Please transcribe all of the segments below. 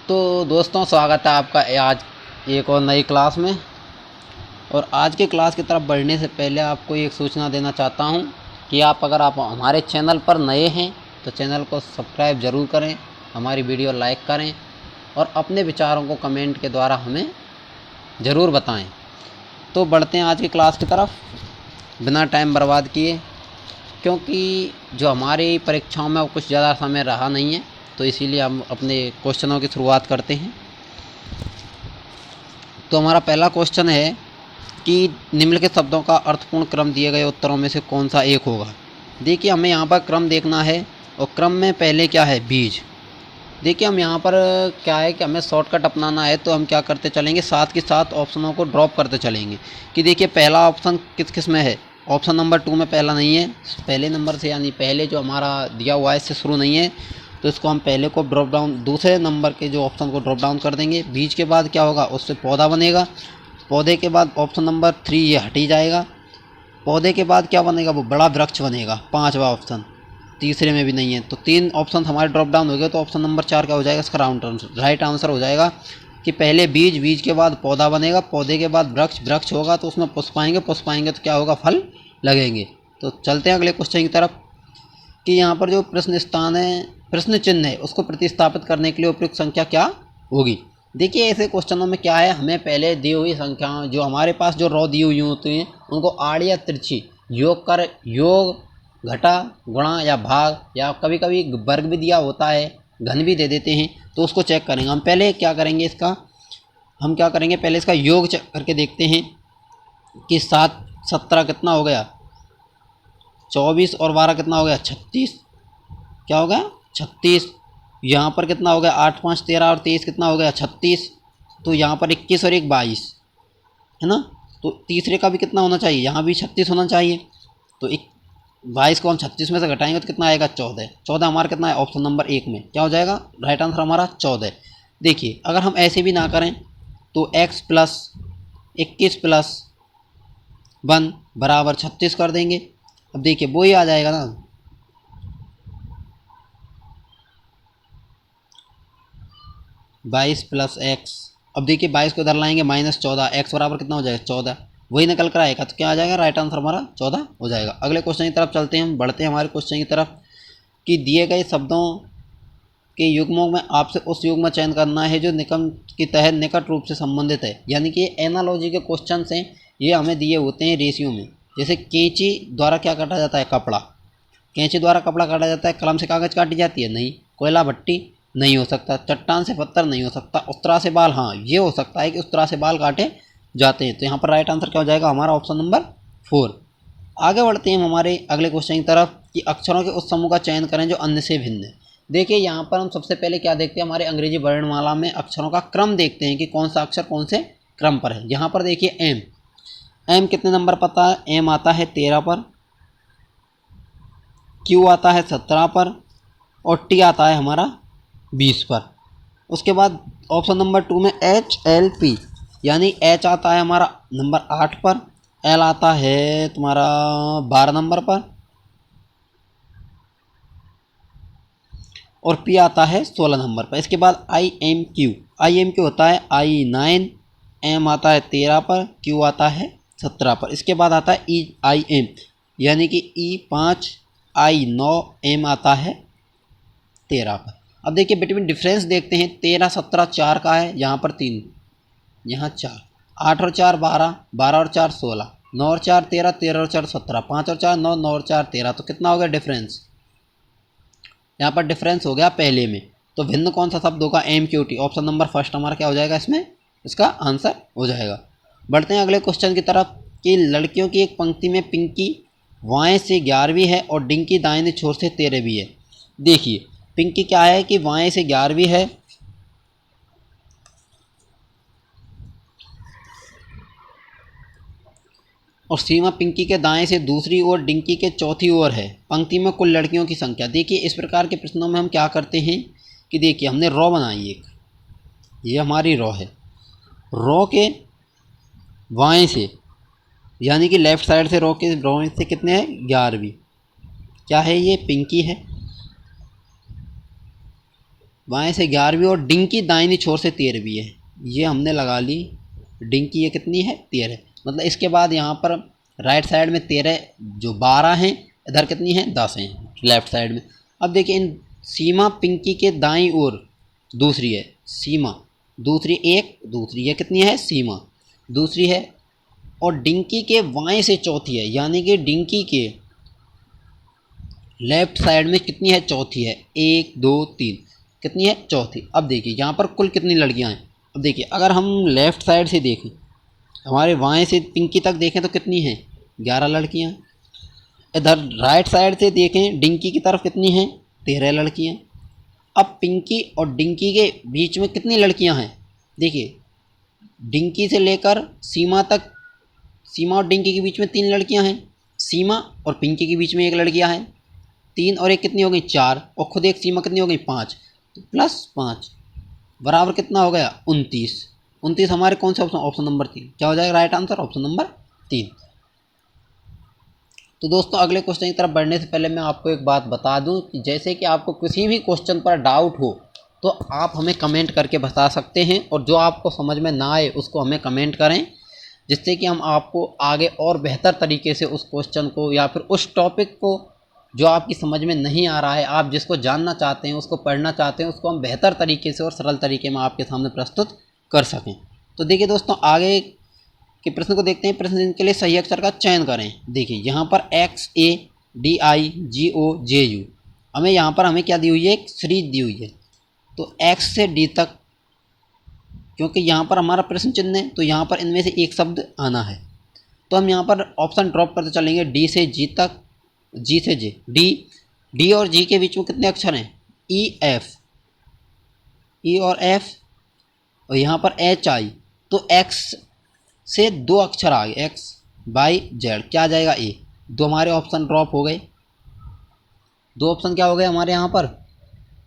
तो दोस्तों, स्वागत है आपका आज एक और नई क्लास में। और आज की क्लास की तरफ बढ़ने से पहले आपको एक सूचना देना चाहता हूं कि अगर आप हमारे चैनल पर नए हैं तो चैनल को सब्सक्राइब ज़रूर करें, हमारी वीडियो लाइक करें और अपने विचारों को कमेंट के द्वारा हमें ज़रूर बताएं। तो बढ़ते हैं आज की क्लास की तरफ बिना टाइम बर्बाद किए, क्योंकि जो हमारी परीक्षाओं में कुछ ज़्यादा समय रहा नहीं है, तो इसीलिए हम अपने क्वेश्चनों की शुरुआत करते हैं। तो हमारा पहला क्वेश्चन है कि निम्नलिखित शब्दों का अर्थपूर्ण क्रम दिए गए उत्तरों में से कौन सा एक होगा। देखिए, हमें यहाँ पर क्रम देखना है और क्रम में पहले क्या है, बीज। देखिए, हम यहाँ पर क्या है कि हमें शॉर्टकट अपनाना है, तो हम क्या करते चलेंगे, साथ के साथ ऑप्शनों को ड्रॉप करते चलेंगे। कि देखिए, पहला ऑप्शन किस में है, ऑप्शन नंबर 2 में पहला नहीं है, पहले नंबर से यानी पहले जो हमारा दिया हुआ है इससे शुरू नहीं है, तो इसको हम पहले को ड्रॉप डाउन, दूसरे नंबर के जो ऑप्शन को ड्रॉप डाउन कर देंगे। बीज के बाद क्या होगा, उससे पौधा बनेगा। पौधे के बाद ऑप्शन नंबर 3 ये हट ही जाएगा। पौधे के बाद क्या बनेगा, वो बड़ा वृक्ष बनेगा, 5वां ऑप्शन, तीसरे में भी नहीं है। तो 3 ऑप्शन हमारे ड्रॉप डाउन हो गए। तो ऑप्शन नंबर 4 क्या हो जाएगा, इसका राइट आंसर हो जाएगा कि पहले बीज, बीज के बाद पौधा बनेगा, पौधे के बाद वृक्ष, वृक्ष होगा तो उसमें पुष्प आएंगे, पुष्प आएंगे तो क्या होगा, फल लगेंगे। तो चलते हैं अगले क्वेश्चन की तरफ कि यहाँ पर जो प्रश्न स्थान है, प्रश्न चिन्ह है, उसको प्रतिस्थापित करने के लिए उपयुक्त संख्या क्या होगी। देखिए, ऐसे क्वेश्चनों में क्या है, हमें पहले दी हुई संख्याओं, जो हमारे पास जो रॉ दी हुई होती हैं, उनको आड़ या तिरछी योग कर, योग घटा गुणा या भाग, या कभी कभी वर्ग भी दिया होता है, घन भी दे देते हैं, तो उसको चेक करेंगे। हम पहले क्या करेंगे, हम क्या करेंगे, पहले इसका योग चेक करके देखते हैं कि 7 17 कितना हो गया, 24 और 12 कितना हो गया, 36, क्या हो गया 36। यहाँ पर कितना हो गया, 8 5 13 और 23 कितना हो गया, 36। तो यहाँ पर 21 और 1 22 है ना। तो तीसरे का भी कितना होना चाहिए, यहाँ भी 36 होना चाहिए। तो 22 को हम 36 में से घटाएंगे तो कितना आएगा, 14। 14 हमारा कितना है, ऑप्शन नंबर 1 में क्या हो जाएगा, राइट आंसर हमारा 14। देखिए, अगर हम ऐसे भी ना करें तो x प्लस 21 प्लस 1 बराबर 36 कर देंगे। अब देखिए, वो ही आ जाएगा ना, 22 प्लस एक्स। अब देखिए, 22 को इधर लाएंगे, -14, एक्स बराबर कितना हो जाएगा, 14, वही निकल कर आएगा। तो क्या आ जाएगा, राइट आंसर हमारा 14 हो जाएगा। अगले क्वेश्चन की तरफ चलते हैं, हम बढ़ते हैं हमारे क्वेश्चन की तरफ कि दिए गए शब्दों के युग्मों में आपसे उस युग्म चयन करना है जो निकम के तहत निकट रूप से संबंधित है। यानी कि एनालॉजी के क्वेश्चन हैं, ये हमें दिए होते हैं रेशियो में। जैसे कैंची द्वारा क्या काटा जाता है, कपड़ा, कैंची द्वारा कपड़ा काटा जाता है, कलम से कागज़ काटी जाती है, नहीं। कोयला भट्टी नहीं हो सकता, चट्टान से पत्थर नहीं हो सकता, उस्तरा से बाल, हाँ ये हो सकता है कि उस्तरा से बाल काटे जाते हैं। तो यहाँ पर राइट आंसर क्या हो जाएगा, हमारा ऑप्शन नंबर 4। आगे बढ़ते हैं हम हमारे अगले क्वेश्चन की तरफ कि अक्षरों के उस समूह का चयन करें जो अन्य से भिन्न है। देखिए, यहाँ पर हम सबसे पहले क्या देखते हैं, हमारे अंग्रेजी वर्णमाला में अक्षरों का क्रम देखते हैं कि कौन सा अक्षर कौन से क्रम पर है। यहाँ पर देखिए, एम, एम कितने नंबर पता है, एम आता है 13 पर, क्यू आता है 17 पर और टी आता है हमारा 20 पर। उसके बाद ऑप्शन नंबर 2 में एच एल पी, यानी एच आता है हमारा नंबर 8 पर, एल आता है तुम्हारा 12 नंबर पर और पी आता है 16 नंबर पर। इसके बाद I am Q, I am Q होता है आई 9, एम आता है 13 पर, क्यू आता है 17 पर। इसके बाद आता है ई आई एम, यानी कि ई 5, आई 9, एम आता है 13 पर। अब देखिए, बिटवीन डिफरेंस देखते हैं, 13 17 4 का है, यहाँ पर 3, यहाँ 4, 8 और 4 12, 12 और 4 16, 9 और 4 13, 13 और 4 17, 5 और 4 9, 9 और 4 13। तो कितना हो गया डिफरेंस, यहाँ पर डिफरेंस हो गया पहले में। तो भिन्न कौन सा शब्द होगा, M Q T, option number first हमारा क्या हो जाएगा, इसमें इसका आंसर हो जाएगा। बढ़ते हैं अगले क्वेश्चन की तरफ कि लड़कियों की एक पंक्ति में पिंकी वाएँ से 11वीं है और डिंकी दाहिने छोर से 13वीं है। देखिए, पिंकी क्या है कि वाएँ से 11वीं है और सीमा पिंकी के दाएं से दूसरी ओर, डिंकी के चौथी ओर है। पंक्ति में कुल लड़कियों की संख्या। देखिए, इस प्रकार के प्रश्नों में हम क्या करते हैं कि देखिए, हमने रॉ बनाई एक, ये हमारी रॉ है, रॉ के बाएं से यानी कि लेफ्ट साइड से रॉ से कितने हैं, 11वीं, क्या है ये, पिंकी है। बाएं से 11वीं और डिंकी दाहिनी छोर से 13वीं है। ये हमने लगा ली। डिंकी ये कितनी है 13, मतलब इसके बाद यहाँ पर राइट साइड में 13 जो 12 हैं, इधर कितनी है 10 हैं लेफ्ट साइड में। अब देखिए इन सीमा पिंकी के दाईं ओर दूसरी है सीमा, दूसरी एक, दूसरी ये कितनी है सीमा दूसरी है, और डिंकी के बाएं से चौथी है, यानी कि डिंकी के लेफ्ट साइड में कितनी है चौथी है, 1 2 3 कितनी है चौथी। अब देखिए यहाँ पर कुल कितनी लड़कियाँ हैं। अब देखिए अगर हम लेफ़्ट साइड से देखें, हमारे बाएं से पिंकी तक देखें तो कितनी हैं 11 लड़कियाँ। इधर राइट साइड से देखें डिंकी की तरफ कितनी हैं 13 लड़कियाँ। अब पिंकी और डिंकी के बीच में कितनी लड़कियाँ हैं, देखिए डिंकी से लेकर सीमा तक, सीमा और डिंकी के बीच में 3 लड़कियाँ हैं, सीमा और पिंकी के बीच में 1 लड़कियाँ हैं, 3 और 1 कितनी हो गई 4, और खुद एक सीमा कितनी हो गई 5, तो +5 बराबर कितना हो गया 29। 29 हमारे कौन से ऑप्शन, ऑप्शन नंबर 3 क्या हो जाएगा राइट आंसर, ऑप्शन नंबर 3। तो दोस्तों अगले क्वेश्चन की तरफ बढ़ने से पहले मैं आपको एक बात बता दूं कि जैसे कि आपको किसी भी क्वेश्चन पर डाउट हो तो आप हमें कमेंट करके बता सकते हैं, और जो आपको समझ में ना आए उसको हमें कमेंट करें, जिससे कि हम आपको आगे और बेहतर तरीके से उस क्वेश्चन को या फिर उस टॉपिक को जो आपकी समझ में नहीं आ रहा है, आप जिसको जानना चाहते हैं, उसको पढ़ना चाहते हैं, उसको हम बेहतर तरीके से और सरल तरीके में आपके सामने प्रस्तुत कर सकें। तो देखिए दोस्तों आगे के प्रश्न को देखते हैं। प्रश्न के लिए सही अक्षर का चयन करें। देखिए यहाँ पर XADIGOJU, हमें यहाँ पर हमें क्या दी हुई है, एक सीरीज दी हुई है, तो X से D तक, क्योंकि यहाँ पर हमारा प्रश्न चिन्ह है तो यहाँ पर इनमें से एक शब्द आना है, तो हम यहाँ पर ऑप्शन ड्रॉप करते चलेंगे। D से G तक, G से J, D और G के बीच में कितने अक्षर हैं EF, E और F, और यहाँ पर HI, तो X से 2 अक्षर आ गए, X बाई Z क्या आ जाएगा A। 2 हमारे ऑप्शन ड्रॉप हो गए, 2 ऑप्शन क्या हो गए हमारे यहाँ पर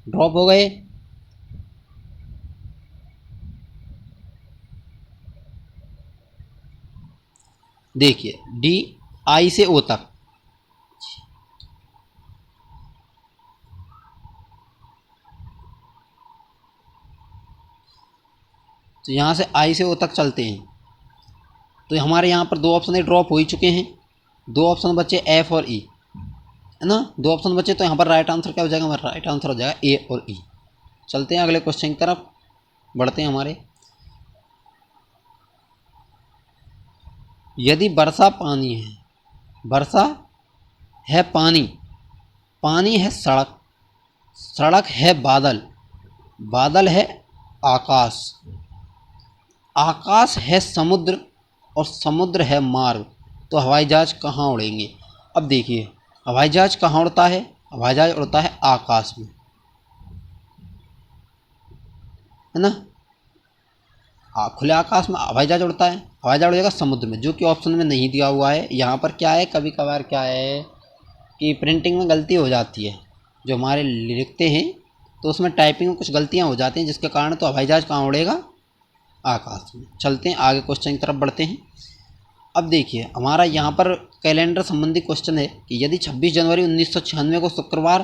ड्रॉप हो गए। देखिए DI से O तक, तो यहाँ से I से O तक चलते हैं, तो हमारे यहाँ पर 2 ऑप्शन ड्रॉप हो ही चुके हैं, 2 ऑप्शन बचे F और E, है ना, 2 ऑप्शन बचे, तो यहाँ पर राइट आंसर क्या हो जाएगा, हमारा राइट आंसर हो जाएगा A और E। चलते हैं अगले क्वेश्चन की तरफ बढ़ते हैं हमारे। यदि वर्षा पानी है, वर्षा है पानी, पानी है सड़क, सड़क है बादल, बादल है आकाश, आकाश है समुद्र, और समुद्र है मार्ग, तो हवाई जहाज कहाँ उड़ेंगे। अब देखिए हवाई जहाज कहाँ उड़ता है, हवाई जहाज उड़ता है आकाश में, है ना, खुले आकाश में हवाई जहाज उड़ता है। हवाई जहाज उड़ेगा समुद्र में, जो कि ऑप्शन में नहीं दिया हुआ है। यहाँ पर क्या है, कभी कभार क्या है कि प्रिंटिंग में गलती हो जाती है, जो हमारे लिखते हैं तो उसमें टाइपिंग में कुछ गलतियाँ हो जाती हैं, जिसके कारण तो हवाई जहाज कहाँ उड़ेगा आकाश में। चलते हैं आगे क्वेश्चन की तरफ बढ़ते हैं। अब देखिए हमारा यहाँ पर कैलेंडर संबंधी क्वेश्चन है कि यदि 26 जनवरी 1996 को शुक्रवार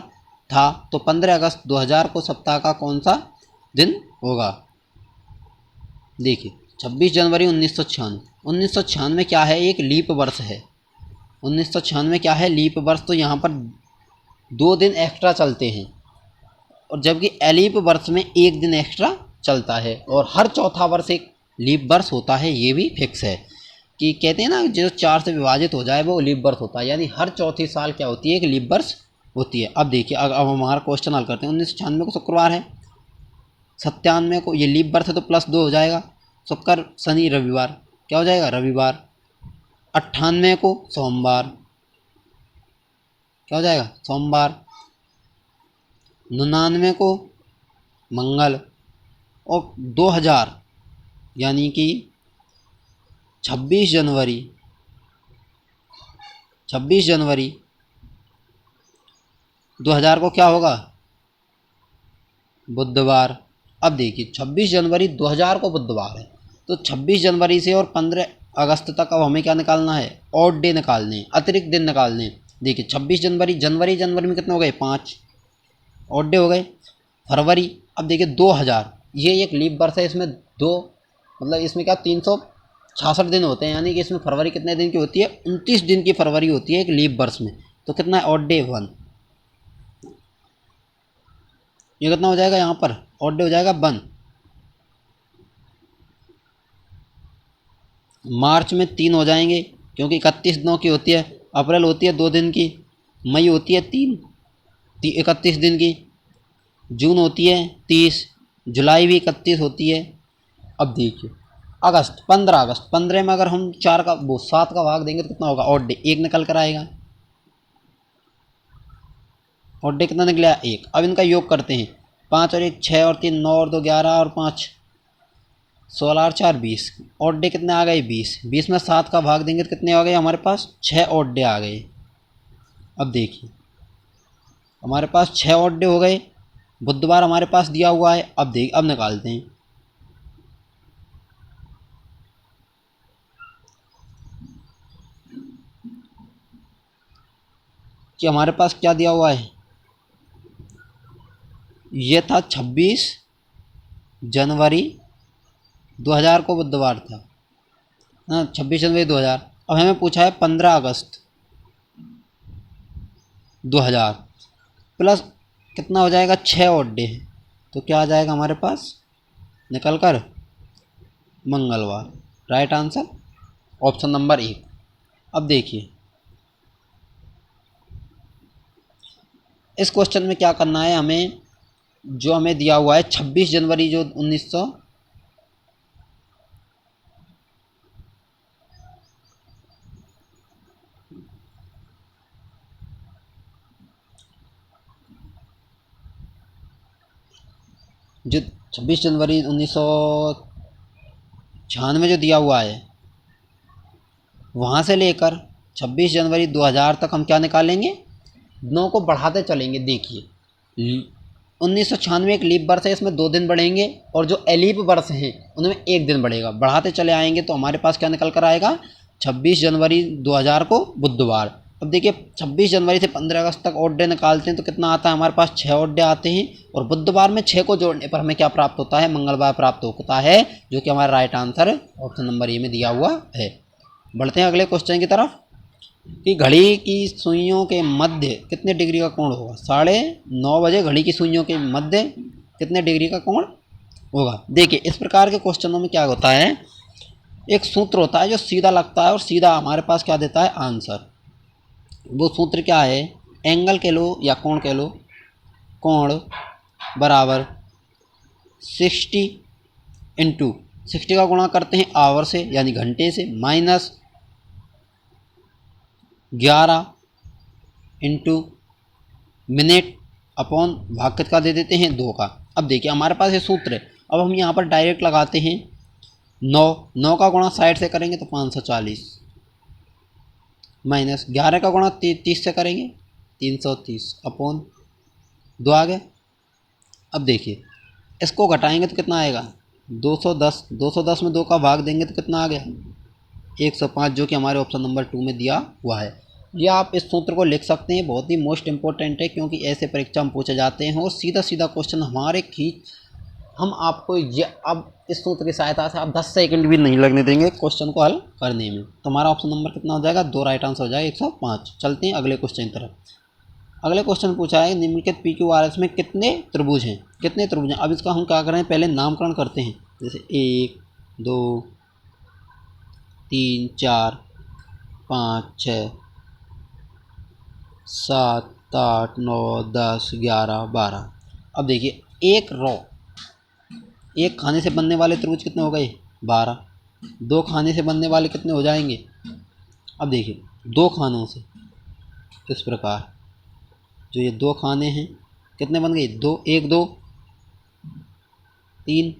था तो 15 अगस्त 2000 को सप्ताह का कौन सा दिन होगा। देखिए 26 जनवरी 1996 क्या है, एक लीप वर्ष है। 1996 क्या है, लीप वर्ष, तो यहाँ पर 2 दिन एक्स्ट्रा चलते हैं, और जबकि एलीप वर्ष में 1 दिन एक्स्ट्रा चलता है, और हर चौथा वर्ष एक लीप वर्ष होता है। ये भी फिक्स है कि कहते हैं ना जो 4 से विभाजित हो जाए वो लीप वर्ष होता है, यानी हर चौथी साल क्या होती है, एक लीप वर्ष होती है। अब देखिए अब हमारा क्वेश्चन हल करते हैं। 1996 को शुक्रवार है, 97 को ये लीप वर्ष है तो +2 हो जाएगा, शुक्र शनि रविवार क्या हो जाएगा रविवार। 98 को सोमवार क्या हो जाएगा सोमवार। 99 को मंगल, और 2000 यानी कि 26 जनवरी 2000 को क्या होगा बुधवार। अब देखिए 26 जनवरी 2000 को बुधवार है, तो 26 जनवरी से और 15 अगस्त तक अब हमें क्या निकालना है, ऑड डे निकालने हैं, अतिरिक्त दिन निकालने हैं। देखिए 26 जनवरी में कितने हो गए 5 ऑड डे हो गए। फरवरी अब देखिए 2000 ये एक लीप वर्ष है, इसमें दो मतलब इसमें क्या 366 दिन होते हैं, यानी कि इसमें फरवरी कितने दिन की होती है, 29 दिन की फरवरी होती है एक लीप वर्ष में। तो कितना है ऑड डे 1, ये कितना हो जाएगा यहाँ पर ऑड डे हो जाएगा 1। मार्च में 3 हो जाएंगे क्योंकि 31 दिनों की होती है, अप्रैल होती है 2 दिन की, मई होती है 31 दिन की, जून होती है 30, जुलाई भी 31 होती है। अब देखिए अगस्त 15 अगस्त, 15 में अगर हम 7 का भाग देंगे तो कितना होगा ऑड डे 1 निकल कर आएगा। ऑड डे कितना निकला 1। अब इनका योग करते हैं, 5 और 1 6 और 3 9 और 2 11 और 5 16 और 4 20। ऑड डे कितने आ गए 20, 20 में 7 का भाग देंगे तो कितने आ गए हमारे पास 6 ऑड डे आ गए। अब देखिए हमारे पास 6 ऑड डे हो गए, बुधवार हमारे पास दिया हुआ है। अब निकालते हैं, कि हमारे पास क्या दिया हुआ है, ये था 26 जनवरी 2000 को बुधवार था ना, 26 जनवरी 2000। अब हमें पूछा है 15 अगस्त 2000 प्लस कितना हो जाएगा 6 ऑड डे है, तो क्या आ जाएगा हमारे पास निकल कर मंगलवार। Right answer option number 1। अब देखिए इस क्वेश्चन में क्या करना है हमें, जो हमें दिया हुआ है 26 जनवरी जो 1900 जो 26 जनवरी 1996 जो दिया हुआ है, वहाँ से लेकर 26 जनवरी 2000 तक हम क्या निकालेंगे, दिनों को बढ़ाते चलेंगे। देखिए 1996 एक लीप वर्ष है, इसमें 2 दिन बढ़ेंगे और जो एलीप वर्ष हैं उनमें 1 दिन बढ़ेगा, बढ़ाते चले आएंगे तो हमारे पास क्या निकल कर आएगा 26 जनवरी 2000 को बुधवार। अब देखिए 26 जनवरी से 15 अगस्त तक ऑड डे निकालते हैं तो कितना आता है हमारे पास 6 ऑड डे आते हैं, और बुधवार में 6 को जोड़ने पर हमें क्या प्राप्त होता है मंगलवार प्राप्त होता है, जो कि हमारा right answer option number A में दिया हुआ है। बढ़ते हैं अगले क्वेश्चन की तरफ, कि घड़ी की सुइयों के मध्य कितने डिग्री का कोण होगा। 9:30 घड़ी की सुइयों के मध्य कितने डिग्री का कोण होगा। देखिए इस प्रकार के क्वेश्चनों में क्या होता है, एक सूत्र होता है जो सीधा लगता है और सीधा हमारे पास क्या देता है आंसर। वो सूत्र क्या है, एंगल कह लो या कोण कह लो, कोण बराबर 60 इंटू 60 का गुणा करते हैं आवर से यानी घंटे से, माइनस 11 इंटू मिनट अपॉन भाग का दे देते हैं 2 का। अब देखिए हमारे पास ये सूत्र है, अब हम यहाँ पर डायरेक्ट लगाते हैं 9 का गुणा 60 से करेंगे तो 540, माइनस 11 का गुणा 30 से करेंगे 330 अपॉन 2 आ गया। अब देखिए इसको घटाएंगे तो कितना आएगा 210, 210 में 2 का भाग देंगे तो कितना आ गया 105, जो कि हमारे ऑप्शन नंबर 2 में दिया हुआ है। ये आप इस सूत्र को लिख सकते हैं, बहुत ही मोस्ट इंपॉर्टेंट है क्योंकि ऐसे परीक्षा में पूछे जाते हैं और सीधा सीधा क्वेश्चन हमारे खींच हम आपको ये अब इस सूत्र की सहायता से आप 10 सेकंड भी नहीं लगने देंगे क्वेश्चन को हल करने में। तो हमारा ऑप्शन नंबर कितना हो जाएगा 2, राइट आंसर हो जाएगा 105। चलते हैं अगले क्वेश्चन की तरफ। अगले क्वेश्चन पूछा है निम्नलिखित पी क्यू आर एस में कितने त्रिभुज हैं, कितने त्रिभुज हैं। अब इसका हम क्या करें, पहले नामकरण करते हैं, जैसे 1 2 3 4 5 6 7 8 9 10 11 12। अब देखिए एक खाने से बनने वाले त्रिभुज कितने हो गए 12, 2 खाने से बनने वाले कितने हो जाएंगे। अब देखिए 2 खानों से इस प्रकार जो ये 2 खाने हैं कितने बन गए 2 1 2 3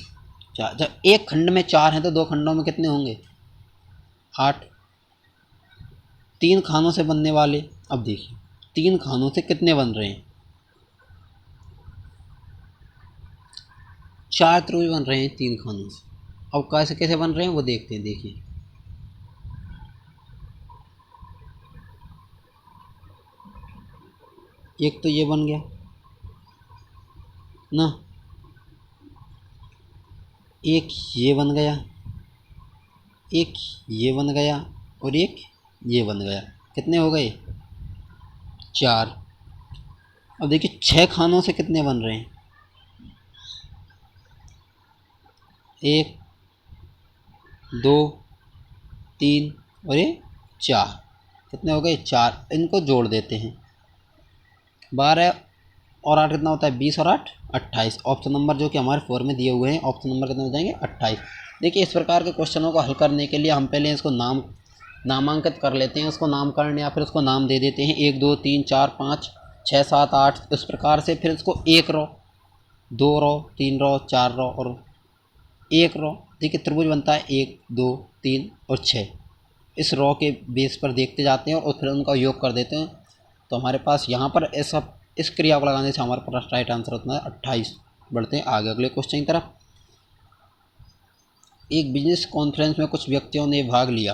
4। जब एक खंड में 4 हैं तो 2 खंडों में कितने होंगे 8। 3 खानों से बनने वाले, अब देखिए 3 खानों से कितने बन रहे हैं 4 त्रिभुज बन रहे हैं 3 खानों से। अब कैसे कैसे बन रहे हैं वो देखते हैं। देखिए एक तो ये बन गया ना, एक ये बन गया, एक ये बन गया और एक ये बन गया। कितने हो गए? 4। अब देखिए 6 खानों से कितने बन रहे हैं? 1 2 3 और ये 4। कितने हो गए? 4। इनको जोड़ देते हैं। 12 और 8 कितना होता है? 20 और 8 28। ऑप्शन नंबर जो कि हमारे 4 में दिए हुए हैं, ऑप्शन नंबर कितने हो जाएंगे? 28। देखिए इस प्रकार के क्वेश्चनों को हल करने के लिए हम पहले इसको नामांकित कर लेते हैं, उसको नामकरण या फिर उसको नाम दे देते हैं। 1 2 3 4 5 6 7 8 इस प्रकार से। फिर इसको 1 रो, 2 रो, 3 रो, 4 रो और 1 रो। देखिए त्रिभुज बनता है 1 2 3 और 6। इस रो के बेस पर देखते जाते हैं और फिर उनका योग कर देते हैं। तो हमारे पास यहाँ पर ऐसा इस क्रिया को लगाने से हमारे पास राइट आंसर होता है 28। बढ़ते हैं आगे अगले क्वेश्चन की तरफ। एक बिजनेस कॉन्फ्रेंस में कुछ व्यक्तियों ने भाग लिया।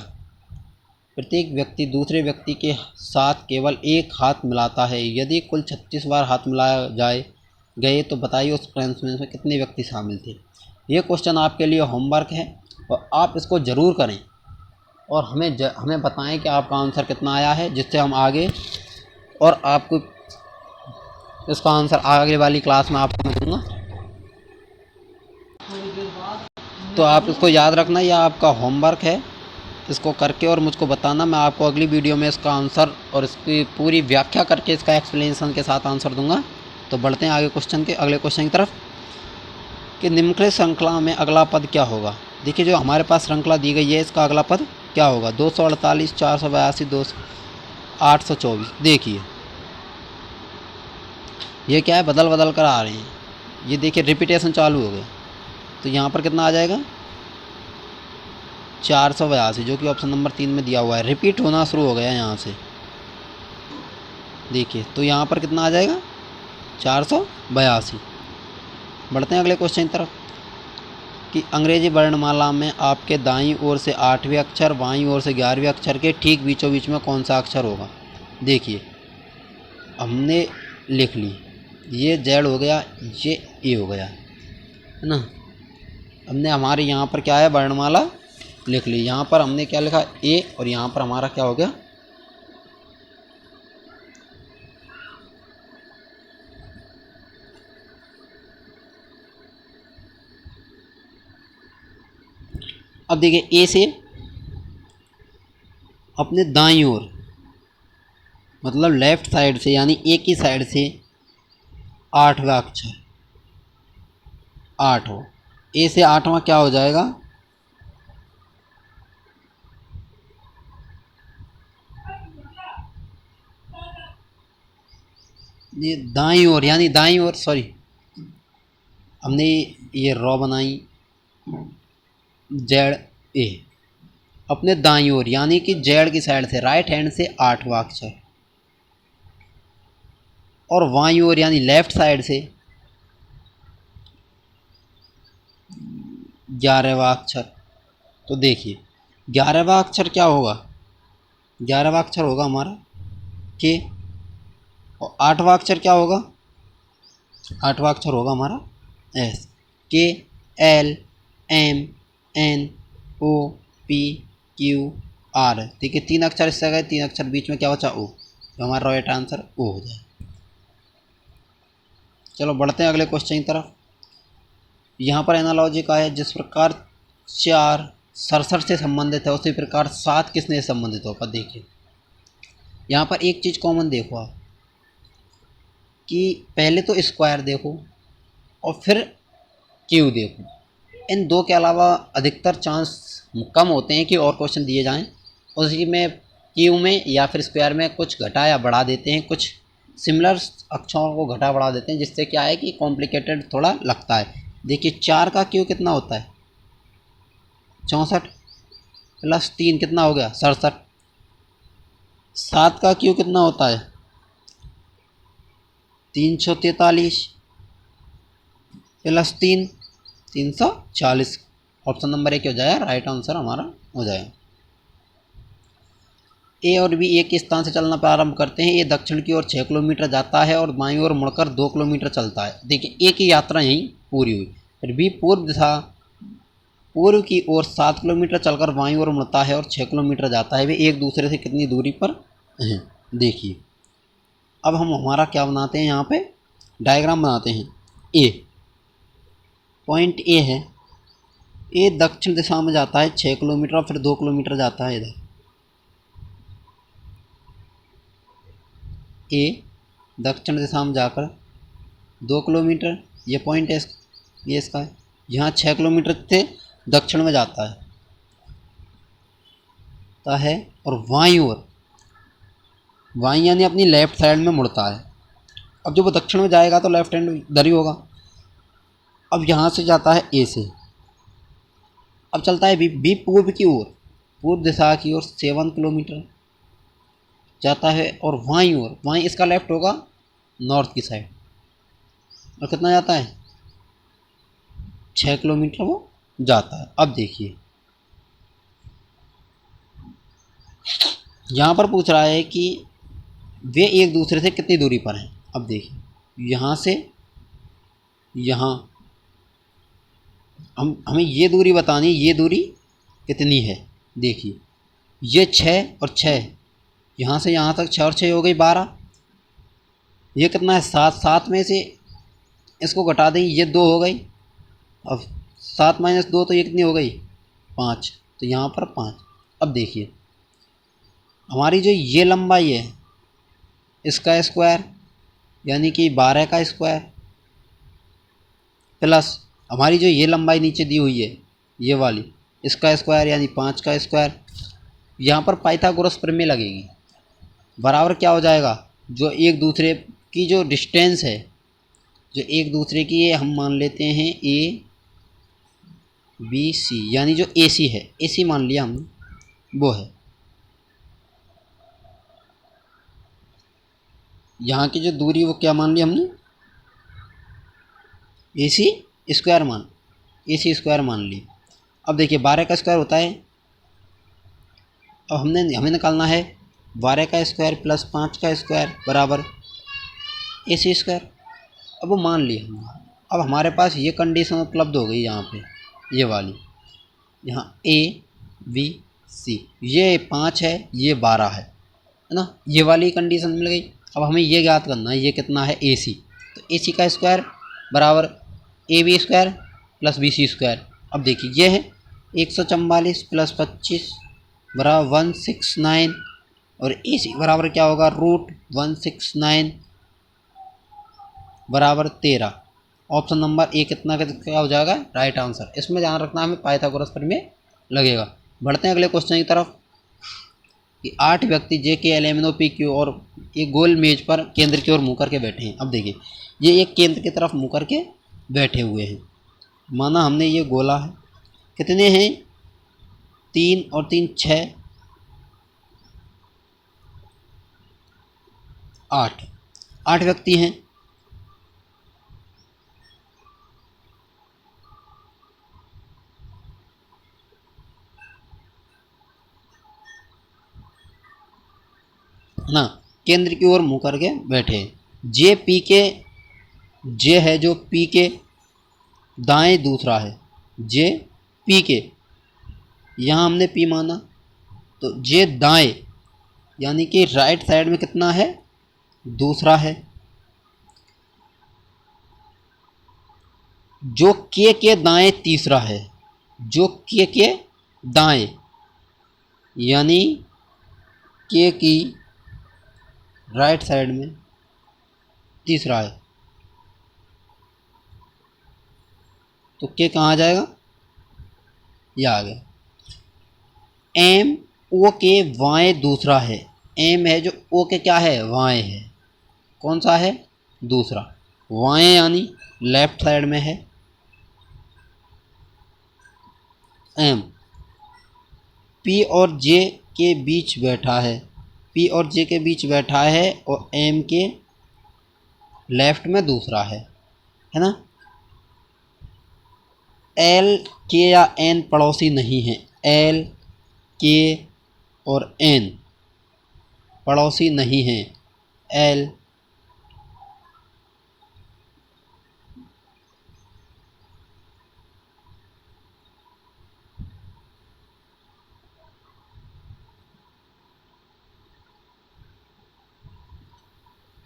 प्रत्येक व्यक्ति दूसरे व्यक्ति के साथ केवल एक हाथ मिलाता है। यदि कुल 36 बार हाथ मिलाया गए तो बताइए उस कॉन्फ्रेंस में कितने व्यक्ति शामिल थे। ये क्वेश्चन आपके लिए होमवर्क है और आप इसको ज़रूर करें और हमें बताएं कि आपका आंसर कितना आया है, जिससे हम आगे और आपको इसका आंसर आगे वाली क्लास में आपको मैं दूँगा। तो आप इसको याद रखना, यह आपका होमवर्क है। इसको करके और मुझको बताना। मैं आपको अगली वीडियो में इसका आंसर और इसकी पूरी व्याख्या करके इसका एक्सप्लेनेशन के साथ आंसर दूंगा। तो बढ़ते हैं आगे अगले क्वेश्चन की तरफ कि निम्नलिखित श्रृंखला में अगला पद क्या होगा। देखिए जो हमारे पास श्रृंखला दी गई है इसका अगला पद क्या होगा? 248 482 824। देखिए ये क्या है, बदल कर आ रहे हैं। ये देखिए रिपीटेशन चालू हो गया। तो यहाँ पर कितना आ जाएगा? 482, जो कि ऑप्शन नंबर 3 में दिया हुआ है। रिपीट होना शुरू हो गया यहाँ से। देखिए तो यहाँ पर कितना आ जाएगा? 482। बढ़ते हैं अगले क्वेश्चन की तरफ कि अंग्रेजी वर्णमाला में आपके दाईं ओर से 8वें अक्षर, बाईं ओर से 11वें अक्षर के ठीक बीचों बीच में कौन सा अक्षर होगा। देखिए हमने लिख ली, ये जेड हो गया, ये ए हो गया, है ना। हमने हमारे यहाँ पर क्या है, वर्णमाला लिख ली। यहाँ पर हमने क्या लिखा? ए, और यहाँ पर हमारा क्या हो गया? अब देखिए ए से अपने दाईं ओर मतलब लेफ्ट साइड से, यानी ए की साइड से 8वां अक्षर 8 हो। ए से 8वां क्या हो जाएगा? ये दाईं ओर, यानी दाईं ओर, सॉरी हमने ये रॉ बनाई जेड ए, अपने दाईं ओर यानी कि जेड की साइड से, राइट हैंड से 8वां अक्षर, और बाईं ओर यानी लेफ्ट साइड से 11वां अक्षर। तो देखिए 11वां अक्षर क्या होगा? 11वां अक्षर होगा हमारा के, और 8वां अक्षर क्या होगा? 8वां अक्षर होगा हमारा S. K, L, M, N, O, P, Q, R. देखिए 3 अक्षर इससे गए, 3 अक्षर बीच में क्या बचा? ओ। तो हमारा राइट आंसर ओ हो जाए। चलो बढ़ते हैं अगले क्वेश्चन की तरफ। यहाँ पर एनालॉजी का है, जिस प्रकार 4 67 से संबंधित है उसी प्रकार 7 किसने संबंधित होगा। देखिए यहाँ पर एक चीज़ कॉमन देखो आप कि पहले तो स्क्वायर देखो और फिर क्यू देखो। इन दो के अलावा अधिकतर चांस कम होते हैं कि और क्वेश्चन दिए जाएं, उसी में क्यू में या फिर स्क्वायर में कुछ घटा या बढ़ा देते हैं, कुछ सिमिलर अक्षरों को घटा बढ़ा देते हैं, जिससे क्या है कि कॉम्प्लिकेटेड थोड़ा लगता है। देखिए 4 का क्यू कितना होता है? 64 प्लस 3 कितना हो गया? 67। 7 का क्यू कितना होता है? 343 प्लस 3 340। ऑप्शन नंबर 1 हो जाएगा राइट आंसर हमारा हो जाएगा। ए और बी एक ही स्थान से चलना प्रारंभ करते हैं। ए दक्षिण की ओर 6 किलोमीटर जाता है और बाईं ओर मुड़कर 2 किलोमीटर चलता है। देखिए ए की यात्रा यहीं पूरी हुई। फिर बी पूर्व दिशा पूर्व की ओर 7 किलोमीटर चलकर बाईं ओर मुड़ता है और 6 किलोमीटर जाता है, वे एक दूसरे से कितनी दूरी पर हैं? देखिए अब हम हमारा क्या बनाते हैं, यहाँ पे डायग्राम बनाते हैं। ए पॉइंट ए है, ए दक्षिण दिशा में जाता है 6 किलोमीटर और फिर 2 किलोमीटर जाता है इधर। ए दक्षिण दिशा में जाकर 2 किलोमीटर, ये पॉइंट है, ये इसका है, यहाँ 6 किलोमीटर से दक्षिण में जाता है और वाई यानी अपनी लेफ्ट साइड में मुड़ता है। अब जब वो दक्षिण में जाएगा तो लेफ्ट हैंड इधर ही होगा। अब यहाँ से जाता है ए से, अब चलता है बी पूर्व की ओर, पूर्व दिशा की ओर 7 किलोमीटर जाता है और वाई इसका लेफ्ट होगा नॉर्थ की साइड, और कितना जाता है 6 किलोमीटर वो जाता है। अब देखिए यहाँ पर पूछ रहा है कि वे एक दूसरे से कितनी दूरी पर हैं। अब देखिए यहाँ से यहाँ हमें ये दूरी बतानी, ये दूरी कितनी है। देखिए ये 6 और 6, यहाँ से यहाँ तक 6 और 6 हो गई 12, ये कितना है 7, 7 में से इसको घटा दें, ये 2 हो गई। अब 7 माइनस 2 तो ये कितनी हो गई 5, तो यहाँ पर 5। अब देखिए हमारी जो ये लंबाई है इसका स्क्वायर यानी कि 12 का स्क्वायर, प्लस हमारी जो ये लंबाई नीचे दी हुई है ये वाली, इसका स्क्वायर यानी 5 का स्क्वायर, यहाँ पर पाइथागोरस प्रमेय लगेगी। बराबर क्या हो जाएगा, जो एक दूसरे की जो डिस्टेंस है, जो एक दूसरे की ये हम मान लेते हैं ए बी सी, यानी जो ए सी है, ए सी मान लिया हमने, वो है यहाँ की जो दूरी, वो क्या मान लिया हमने ए सी स्क्वायर मान ली। अब देखिए 12 का स्क्वायर होता है, अब हमें निकालना है 12 का स्क्वायर प्लस 5 का स्क्वायर बराबर ए सी स्क्वायर। अब वो मान लिया हमने। अब हमारे पास ये कंडीशन उपलब्ध हो गई यहाँ पे, ये वाली, यहाँ ए बी सी, ये 5 है ये 12 है ना, ये वाली कंडीशन मिल गई। अब हमें ये ज्ञात करना है ये कितना है ए सी, तो ए सी का स्क्वायर बराबर A B square plus B C square. अब देखिए ये है 144 प्लस 25 बराबर 169, और ए सी बराबर क्या होगा √169 बराबर 13। ऑप्शन नंबर ए कितना क्या हो जाएगा राइट आंसर। इसमें ध्यान रखना हमें पाइथागोरस प्रमेय लगेगा। बढ़ते हैं अगले क्वेश्चन की तरफ कि 8 व्यक्ति J K L M N O P Q और एक गोल मेज पर केंद्र की ओर मुँह करके बैठे हैं। अब देखिए ये एक केंद्र की तरफ मुँह करके बैठे हुए हैं, माना हमने ये गोला है, कितने हैं 3 और 3 6, 8 व्यक्ति हैं। ना केंद्र की ओर मुँह करके बैठे, जे पी के, जे है जो पी के दाएं दूसरा है, जे पी के, यहाँ हमने पी माना, तो जे दाएं यानी कि राइट साइड में कितना है दूसरा है, जो के दाएं तीसरा है, जो के दाएं यानी के की राइट साइड में तीसरा है, तो के कहाँ आ जाएगा, ये आ गया। एम ओ के वाएं दूसरा है, एम है जो ओ के क्या है वाएं है, कौन सा है दूसरा, वाएं यानी लेफ्ट साइड में है एम। पी और जे के बीच बैठा है, पी और जे के बीच बैठा है और एम के लेफ्ट में दूसरा है ना। एल के या एन पड़ोसी नहीं है, एल के और एन पड़ोसी नहीं हैं, एल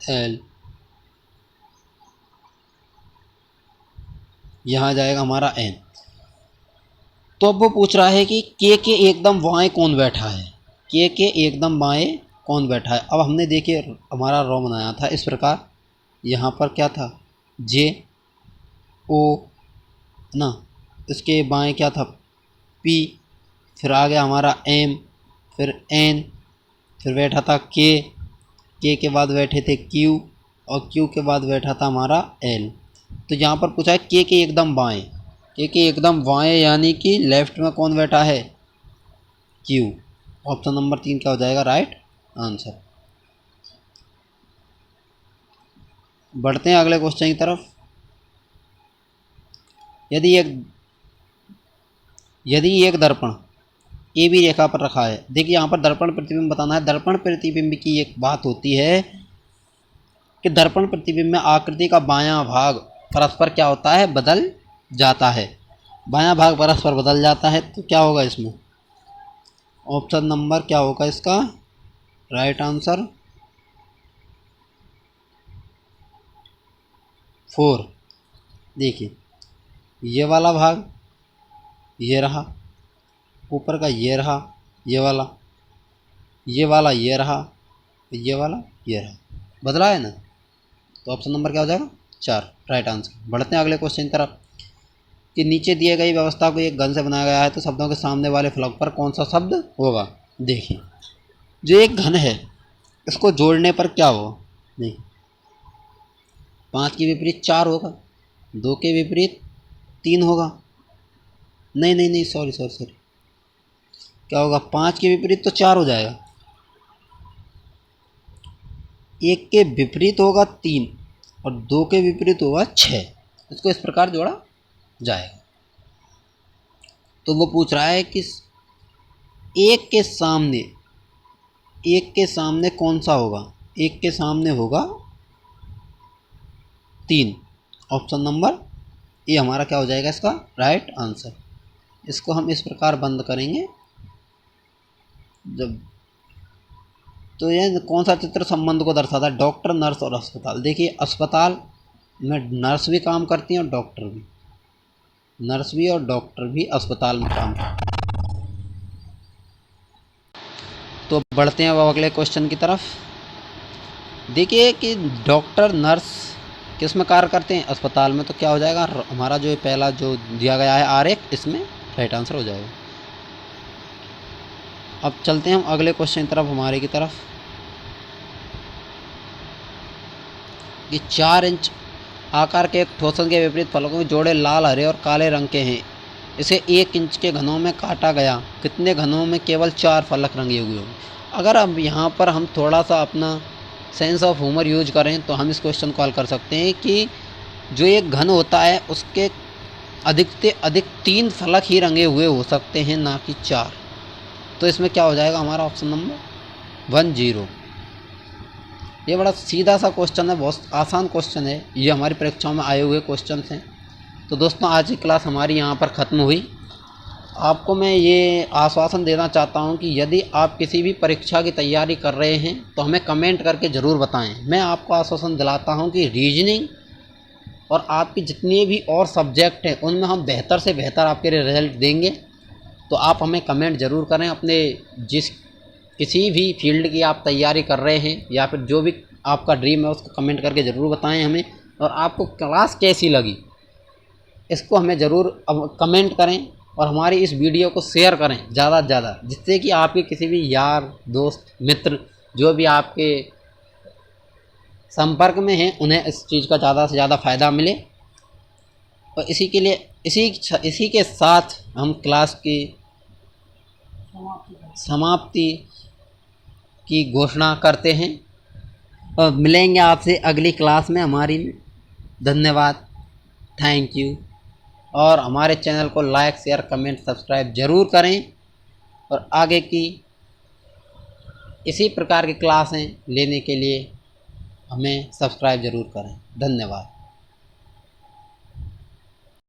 एल, यहाँ जाएगा हमारा एन। तो अब वो पूछ रहा है कि के एकदम बाएं कौन बैठा है, के एकदम बाएं कौन बैठा है। अब हमने देखिए हमारा रो बनाया था इस प्रकार, यहाँ पर क्या था जे ओ ना, इसके बाएं क्या था पी, फिर आ गया हमारा एम, फिर एन, फिर बैठा था के बाद बैठे थे क्यू, और क्यू के बाद बैठा था हमारा एल। तो यहाँ पर पूछा है के एकदम बाएं, के एकदम बाएं यानी कि लेफ्ट में कौन बैठा है क्यू। ऑप्शन नंबर 3 क्या हो जाएगा राइट आंसर। बढ़ते हैं अगले क्वेश्चन की तरफ। यदि एक दर्पण ए बी रेखा पर रखा है, देखिए यहाँ पर दर्पण प्रतिबिंब बताना है। दर्पण प्रतिबिंब की एक बात होती है कि दर्पण प्रतिबिंब में आकृति का बायां भाग परस्पर क्या होता है बदल जाता है, बायां भाग परस्पर बदल जाता है। तो क्या होगा इसमें, ऑप्शन नंबर क्या होगा इसका राइट आंसर 4। देखिए ये वाला भाग ये रहा, ऊपर का ये रहा, ये वाला ये रहा, ये वाला ये रहा, बदला है ना। तो ऑप्शन नंबर क्या हो जाएगा 4 राइट आंसर। बढ़ते हैं अगले क्वेश्चन की तरफ कि नीचे दिए गई व्यवस्था को एक घन से बनाया गया है, तो शब्दों के सामने वाले फलक पर कौन सा शब्द होगा। देखिए जो एक घन है इसको जोड़ने पर क्या होगा, नहीं 5 के विपरीत 4 होगा, 2 के विपरीत 3 होगा, नहीं सॉरी क्या होगा 5 के विपरीत तो 4 हो जाएगा, 1 के विपरीत होगा 3 और 2 के विपरीत होगा 6। इसको इस प्रकार जोड़ा जाएगा। तो वो पूछ रहा है कि एक के सामने कौन सा होगा, एक के सामने होगा 3। ऑप्शन नंबर ये हमारा क्या हो जाएगा इसका राइट आंसर। इसको हम इस प्रकार बंद करेंगे जब, तो यह कौन सा चित्र संबंध को दर्शाता है, डॉक्टर नर्स और अस्पताल। देखिए अस्पताल में नर्स भी काम करती हैं और डॉक्टर भी, नर्स भी और डॉक्टर भी अस्पताल में काम करते हैं। तो बढ़ते हैं अब अगले क्वेश्चन की तरफ। देखिए कि डॉक्टर नर्स किस में कार्य करते हैं अस्पताल में, तो क्या हो जाएगा हमारा जो पहला जो दिया गया है R1 इसमें राइट आंसर हो जाएगा। अब चलते हैं हम अगले क्वेश्चन की तरफ हमारे की तरफ कि 4 इंच आकार के एक ठोसन के विपरीत फलकों के जोड़े लाल हरे और काले रंग के हैं, इसे 1 इंच के घनों में काटा गया, कितने घनों में केवल 4 फलक रंगे हुए होंगे। अगर अब यहाँ पर हम थोड़ा सा अपना सेंस ऑफ ह्यूमर यूज करें तो हम इस क्वेश्चन को हल कर सकते हैं कि जो एक घन होता है उसके अधिक से अधिक 3 फलक ही रंगे हुए हो सकते हैं, ना कि 4। तो इसमें क्या हो जाएगा हमारा ऑप्शन नंबर 10। ये बड़ा सीधा सा क्वेश्चन है, बहुत आसान क्वेश्चन है, ये हमारी परीक्षाओं में आए हुए क्वेश्चन हैं। तो दोस्तों आज की क्लास हमारी यहाँ पर ख़त्म हुई। आपको मैं ये आश्वासन देना चाहता हूँ कि यदि आप किसी भी परीक्षा की तैयारी कर रहे हैं तो हमें कमेंट करके ज़रूर बताएं। मैं आपको आश्वासन दिलाता हूँ कि रीजनिंग और आपकी जितने भी और सब्जेक्ट हैं उनमें हम बेहतर से बेहतर आपके रिजल्ट देंगे। तो आप हमें कमेंट ज़रूर करें, अपने जिस किसी भी फील्ड की आप तैयारी कर रहे हैं या फिर जो भी आपका ड्रीम है उसको कमेंट करके ज़रूर बताएं हमें। और आपको क्लास कैसी लगी इसको हमें ज़रूर अब कमेंट करें और हमारी इस वीडियो को शेयर करें ज़्यादा से ज़्यादा, जिससे कि आपके किसी भी यार दोस्त मित्र जो भी आपके संपर्क में हैं उन्हें इस चीज़ का ज़्यादा से ज़्यादा फ़ायदा मिले। और इसी के साथ हम क्लास की समाप्ति की घोषणा करते हैं और मिलेंगे आपसे अगली क्लास में हमारी। धन्यवाद, थैंक यू। और हमारे चैनल को लाइक शेयर कमेंट सब्सक्राइब ज़रूर करें और आगे की इसी प्रकार की क्लासें लेने के लिए हमें सब्सक्राइब ज़रूर करें। धन्यवाद।